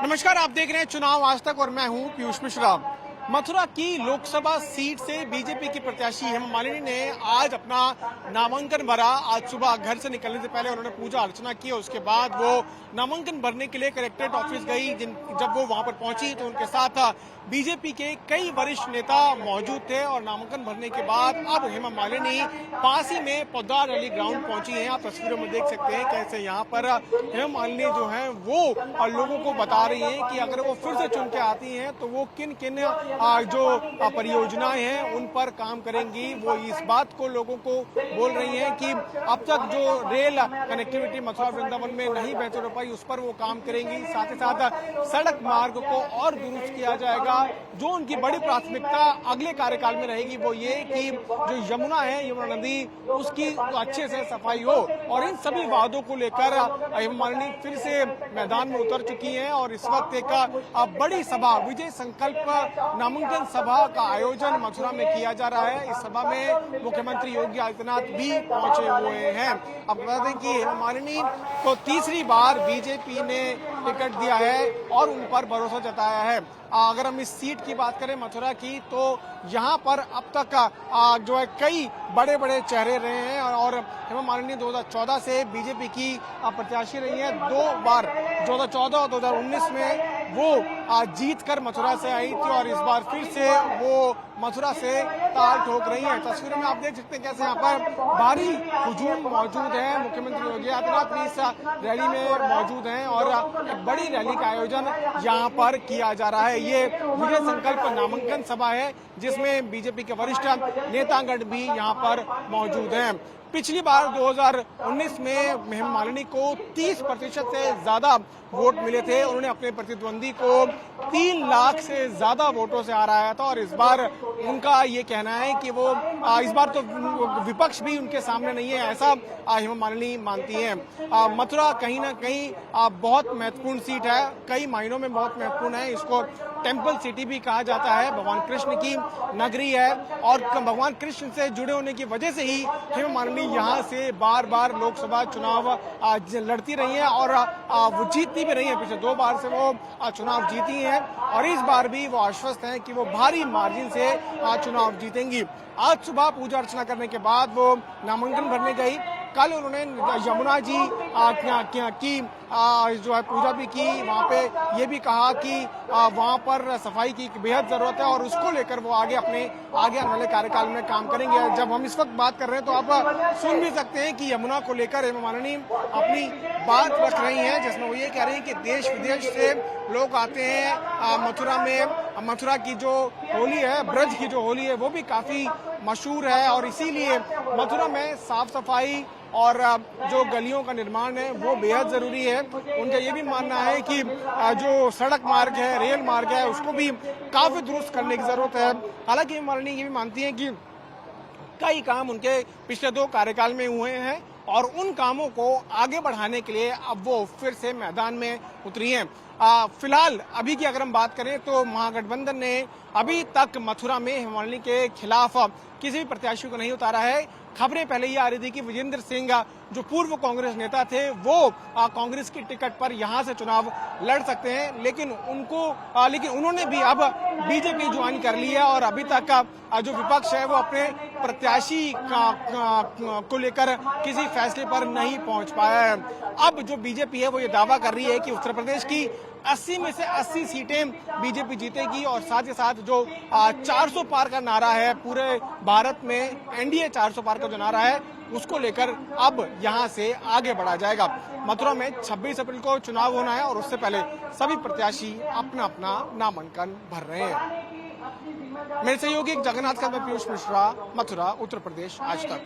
नमस्कार, आप देख रहे हैं चुनाव आज तक और मैं हूं पीयूष मिश्रा। मथुरा की लोकसभा सीट से बीजेपी की प्रत्याशी हेमा मालिनी ने आज अपना नामांकन भरा। आज सुबह घर से निकलने से पहले उन्होंने पूजा अर्चना की और उसके बाद वो नामांकन भरने के लिए कलेक्ट्रेट ऑफिस गई। जब वो वहां पर पहुंची तो उनके साथ बीजेपी के कई वरिष्ठ नेता मौजूद थे और नामांकन भरने के बाद अब हेमा मालिनी पास ही में पोद्दार अली ग्राउंड पहुंची हैं। आप तस्वीरों में देख सकते हैं कैसे यहाँ पर हेमा मालिनी जो है वो लोगों को बता रही हैं कि अगर वो फिर से चुन के आती हैं तो वो किन किन जो परियोजनाएं हैं उन पर काम करेंगी। वो इस बात को लोगों को बोल रही हैं कि अब तक जो रेल कनेक्टिविटी मथुरा वृंदावन में नहीं बेहतर हो पाई उस पर वो काम करेंगी। साथ ही साथ सड़क मार्ग को और दुरुस्त किया जाएगा। जो उनकी बड़ी प्राथमिकता अगले कार्यकाल में रहेगी वो ये कि जो यमुना है, यमुना नदी, उसकी अच्छे से सफाई हो। और इन सभी वादों को लेकर हेमा मालिनी फिर से मैदान में उतर चुकी हैं और इस वक्त एक बड़ी सभा, विजय संकल्प नामांकन सभा का आयोजन मथुरा में किया जा रहा है। इस सभा में मुख्यमंत्री योगी आदित्यनाथ भी पहुंचे हुए हैं। अब बता दें कि हेमा मालिनी को तीसरी बार बीजेपी ने टिकट दिया है और उन पर भरोसा जताया है। अगर हम इस सीट की बात करें मथुरा की तो यहाँ पर अब तक जो है कई बड़े बड़े चेहरे रहे हैं और हेमा मालिनी 2014 से बीजेपी की प्रत्याशी रही है। 2 बार 2014 और 2019 में वो जीत कर मथुरा से आई थी और इस बार फिर से वो मथुरा से ताल ठोक रही है। तस्वीरों में आप देख सकते हैं कैसे यहाँ पर भारी हुजूम मौजूद है। मुख्यमंत्री योगी आदित्यनाथ भी इस रैली में मौजूद हैं और एक बड़ी रैली का आयोजन यहाँ पर किया जा रहा है। ये विजय संकल्प नामांकन सभा है जिसमें बीजेपी के वरिष्ठ नेतागण भी यहाँ पर मौजूद हैं। पिछली बार 2019 में हेमा मालिनी को 30% से ज्यादा वोट मिले थे। उन्होंने अपने प्रतिद्वंदी को 3 लाख से ज्यादा वोटों से हराया था और इस बार उनका ये कहना है कि वो इस बार तो विपक्ष भी उनके सामने नहीं है, ऐसा हेमा मालिनी मानती हैं। मथुरा कहीं ना कहीं बहुत महत्वपूर्ण सीट है, कई मायनों में बहुत महत्वपूर्ण है। इसको टेम्पल सिटी भी कहा जाता है, भगवान कृष्ण की नगरी है और भगवान कृष्ण से जुड़े होने की वजह से ही हेमा मालिनी यहाँ से बार बार लोकसभा चुनाव लड़ती रही हैं और वो जीतती भी रही हैं। पिछले 2 बार से वो चुनाव जीती हैं और इस बार भी वो आश्वस्त हैं कि वो भारी मार्जिन से चुनाव जीतेंगी। आज सुबह पूजा अर्चना करने के बाद वो नामांकन भरने गई। कल उन्होंने यमुना जी की जो है पूजा भी की। वहाँ पे ये भी कहा कि वहाँ पर सफाई की बेहद जरूरत है और उसको लेकर वो आगे आने वाले कार्यकाल में काम करेंगे। जब हम इस वक्त बात कर रहे हैं तो आप सुन भी सकते हैं कि यमुना को लेकर हेमा मालिनी अपनी बात रख रही हैं, जिसमें वो ये कह रही हैं कि देश विदेश से लोग आते हैं मथुरा में। मथुरा की जो होली है, ब्रज की जो होली है, वो भी काफी मशहूर है और इसीलिए मथुरा में साफ सफाई और जो गलियों का निर्माण है वो बेहद जरूरी है। उनका ये भी मानना है कि जो सड़क मार्ग है, रेल मार्ग है, उसको भी काफी दुरुस्त करने की जरूरत है। हालांकि हेमा मालिनी ये भी मानती हैं कि कई काम उनके पिछले 2 कार्यकाल में हुए हैं और उन कामों को आगे बढ़ाने के लिए अब वो फिर से मैदान में उतरी हैं। फिलहाल अभी की अगर हम बात करें तो महागठबंधन ने अभी तक मथुरा में हेमा मालिनी के खिलाफ किसी भी प्रत्याशी को नहीं उतारा है। खबरें पहले ये आ रही थी कि विजेंद्र सिंह जो पूर्व कांग्रेस नेता थे वो कांग्रेस की टिकट पर यहां से चुनाव लड़ सकते हैं, लेकिन उन्होंने भी अब बीजेपी ज्वाइन कर ली है और अभी तक जो विपक्ष है वो अपने प्रत्याशी को लेकर किसी फैसले पर नहीं पहुंच पाया है। अब जो बीजेपी है वो ये दावा कर रही है कि उत्तर प्रदेश की 80 में से 80 सीटें बीजेपी जीतेगी और साथ ही साथ जो 400 पार का नारा है पूरे भारत में, एनडीए 400 पार का जो नारा है उसको लेकर अब यहां से आगे बढ़ा जाएगा। मथुरा में 26 अप्रैल को चुनाव होना है और उससे पहले सभी प्रत्याशी अपना अपना नामांकन भर रहे हैं। मेरे सहयोगी जगन्नाथ का मैं पीयूष मिश्रा, मथुरा, उत्तर प्रदेश आज तक।